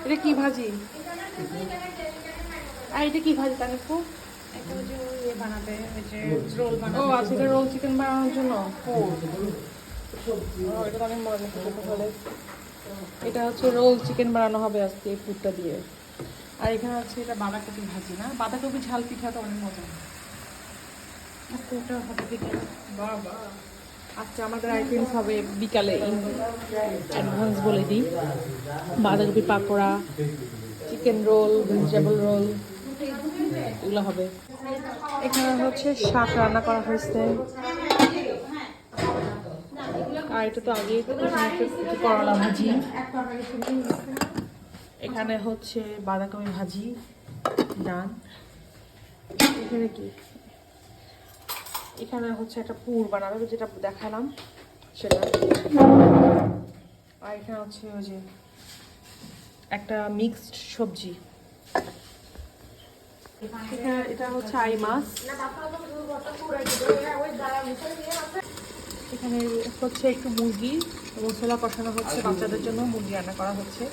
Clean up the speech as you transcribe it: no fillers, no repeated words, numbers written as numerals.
এটা কি ভাজি? আর এটা কি ভাজি তানিফু? এটা হচ্ছে বানাবে, ওই যে রোল ও বানাবে। আচ্ছা, এটা রোল চিকেন বানানোর জন্য পুর। এটা তো অনেক মজা খেতে তাহলে। এটা হচ্ছে রোল চিকেন বানানো হবে আজকে এই পুরটা দিয়ে। আর এখানে হচ্ছে এটা বাঁধাকপি ভাজি, না বাঁধাকপি ঝাল পিঠা তো অনেক মজা। ওটা হবে বিকেলে। বাবা, আজকে আমাদের আইটেমস হবে বিকালে, অ্যাডভান্স বলে দিই। বাঁধাকপি pakora, chicken roll, vegetable roll, এগুলো হবে। এখানে হচ্ছে শাক রান্না করা হয়েছে। আর এটা তো আগে করলা ভাজি। এখানে হচ্ছে বাঁধাকপি ভাজি, ডান। এখানে কি? এখানে হচ্ছে একটা পুর বানাবে, যেটা দেখালাম সেটা। আর এখানে হচ্ছে ওই যে একটা মিক্সড সবজি। এখানে এটা হচ্ছে আই মাছ। এখানে হচ্ছে একটু মুরগি মশলা কষানো হচ্ছে, বাচ্চাদের জন্য মুরগি রান্না করা হচ্ছে।